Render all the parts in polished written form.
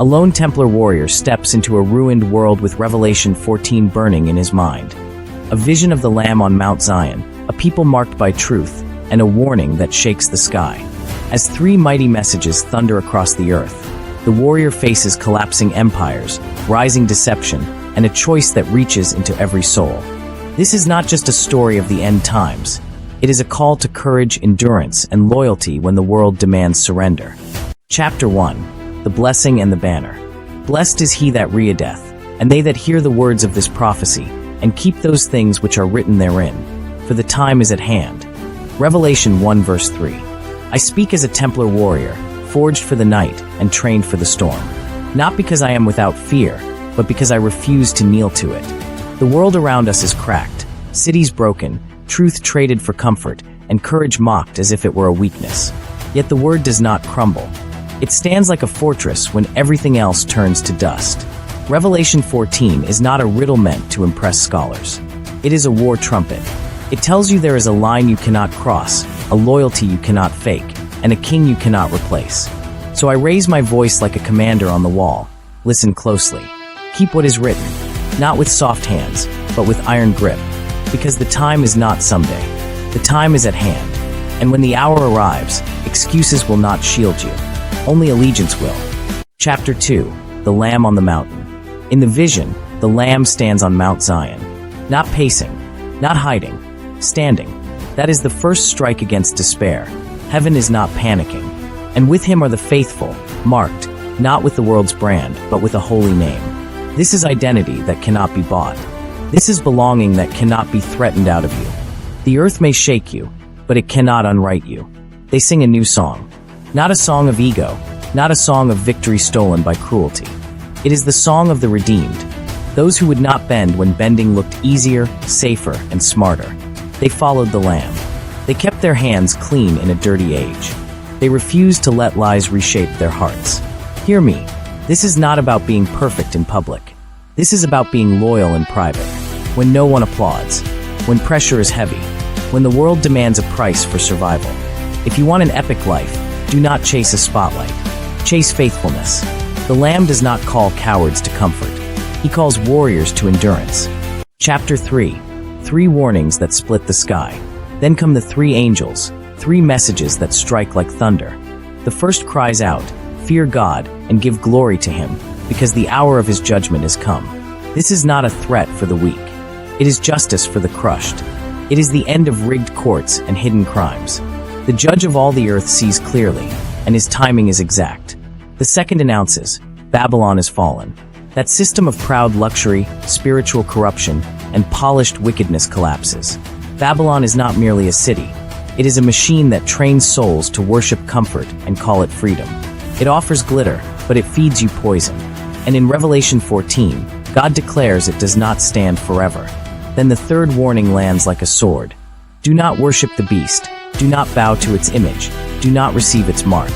A lone Templar warrior steps into a ruined world with Revelation 14 burning in his mind. A vision of the Lamb on Mount Zion, a people marked by truth, and a warning that shakes the sky. As three mighty messages thunder across the earth, the warrior faces collapsing empires, rising deception, and a choice that reaches into every soul. This is not just a story of the end times. It is a call to courage, endurance, and loyalty when the world demands surrender. Chapter 1. The Blessing and the Banner. Blessed is he that readeth, and they that hear the words of this prophecy, and keep those things which are written therein, for the time is at hand. Revelation 1 verse 3. I speak as a Templar warrior, forged for the night and trained for the storm. Not because I am without fear, but because I refuse to kneel to it. The world around us is cracked, cities broken, truth traded for comfort, and courage mocked as if it were a weakness. Yet the word does not crumble. It stands like a fortress when everything else turns to dust. Revelation 14 is not a riddle meant to impress scholars. It is a war trumpet. It tells you there is a line you cannot cross, a loyalty you cannot fake, and a king you cannot replace. So I raise my voice like a commander on the wall. Listen closely. Keep what is written, not with soft hands, but with iron grip, because the time is not someday. The time is at hand. And when the hour arrives, excuses will not shield you. Only allegiance will. Chapter 2. The Lamb on the Mountain. In the vision, the Lamb stands on Mount Zion. Not pacing, not hiding, standing. That is the first strike against despair. Heaven is not panicking. And with him are the faithful, marked, not with the world's brand, but with a holy name. This is identity that cannot be bought. This is belonging that cannot be threatened out of you. The earth may shake you, but it cannot unwrite you. They sing a new song. Not a song of ego, not a song of victory stolen by cruelty. It is the song of the redeemed, those who would not bend when bending looked easier, safer, and smarter. They followed the Lamb. They kept their hands clean in a dirty age. They refused to let lies reshape their hearts. Hear me. This is not about being perfect in public. This is about being loyal in private. When no one applauds. When pressure is heavy. When the world demands a price for survival. If you want an epic life, do not chase a spotlight. Chase faithfulness. The Lamb does not call cowards to comfort. He calls warriors to endurance. Chapter 3. 3 warnings that split the sky. Then come the 3 angels, 3 messages that strike like thunder. The first cries out, "Fear God, and give glory to him, because the hour of his judgment is come." This is not a threat for the weak. It is justice for the crushed. It is the end of rigged courts and hidden crimes. The judge of all the earth sees clearly, and his timing is exact. The second announces, Babylon is fallen. That system of proud luxury, spiritual corruption, and polished wickedness collapses. Babylon is not merely a city. It is a machine that trains souls to worship comfort and call it freedom. It offers glitter, but it feeds you poison. And in Revelation 14, God declares it does not stand forever. Then the third warning lands like a sword. Do not worship the beast. Do not bow to its image. Do not receive its mark.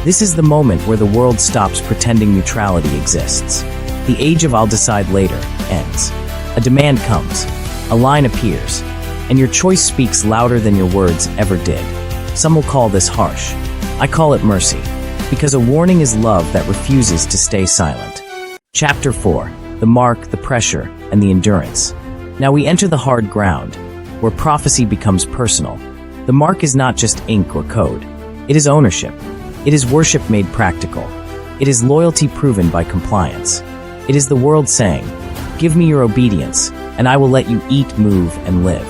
This is the moment where the world stops pretending neutrality exists. The age of "I'll decide later" ends. A demand comes. A line appears. And your choice speaks louder than your words ever did. Some will call this harsh. I call it mercy. Because a warning is love that refuses to stay silent. Chapter 4. The mark, the pressure, and the endurance. Now we enter the hard ground, where prophecy becomes personal. The mark is not just ink or code. It is ownership. It is worship made practical. It is loyalty proven by compliance. It is the world saying, "Give me your obedience, and I will let you eat, move, and live."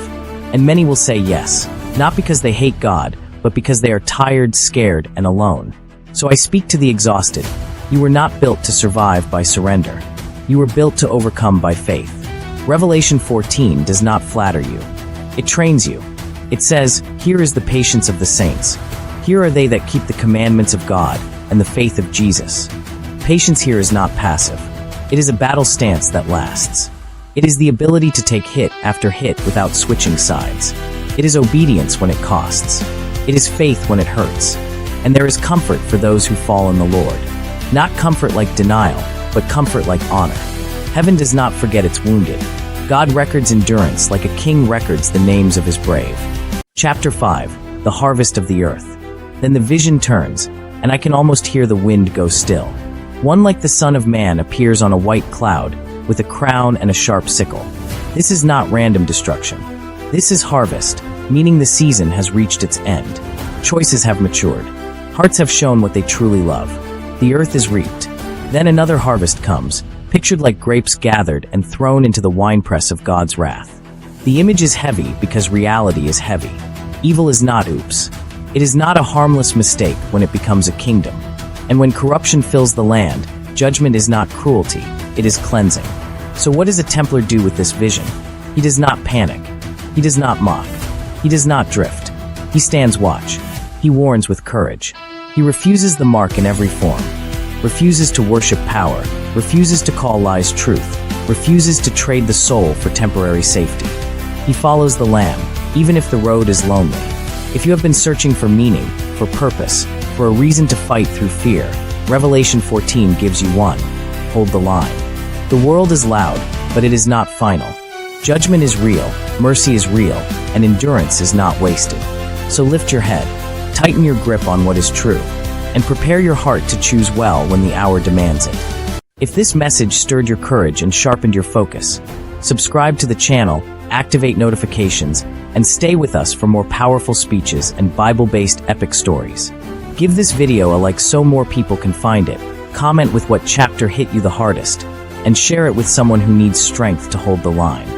And many will say yes, not because they hate God, but because they are tired, scared, and alone. So I speak to the exhausted. You were not built to survive by surrender. You were built to overcome by faith. Revelation 14 does not flatter you. It trains you. It says, "Here is the patience of the saints. Here are they that keep the commandments of God and the faith of Jesus." Patience here is not passive. It is a battle stance that lasts. It is the ability to take hit after hit without switching sides. It is obedience when it costs. It is faith when it hurts. And there is comfort for those who fall in the Lord. Not comfort like denial, but comfort like honor. Heaven does not forget its wounded. God records endurance like a king records the names of his brave. Chapter 5. The Harvest of the Earth. Then the vision turns, and I can almost hear the wind go still. One like the Son of Man appears on a white cloud, with a crown and a sharp sickle. This is not random destruction. This is harvest, meaning the season has reached its end. Choices have matured. Hearts have shown what they truly love. The earth is reaped. Then another harvest comes, pictured like grapes gathered and thrown into the winepress of God's wrath. The image is heavy because reality is heavy. Evil is not oops. It is not a harmless mistake when it becomes a kingdom. And when corruption fills the land, judgment is not cruelty, it is cleansing. So what does a Templar do with this vision? He does not panic. He does not mock. He does not drift. He stands watch. He warns with courage. He refuses the mark in every form. Refuses to worship power. Refuses to call lies truth. Refuses to trade the soul for temporary safety. He follows the Lamb, even if the road is lonely. If you have been searching for meaning, for purpose, for a reason to fight through fear, Revelation 14 gives you one. Hold the line. The world is loud, but it is not final. Judgment is real, mercy is real, and endurance is not wasted. So lift your head, tighten your grip on what is true, and prepare your heart to choose well when the hour demands it. If this message stirred your courage and sharpened your focus, subscribe to the channel, activate notifications, and stay with us for more powerful speeches and Bible-based epic stories. Give this video a like so more people can find it, comment with what chapter hit you the hardest, and share it with someone who needs strength to hold the line.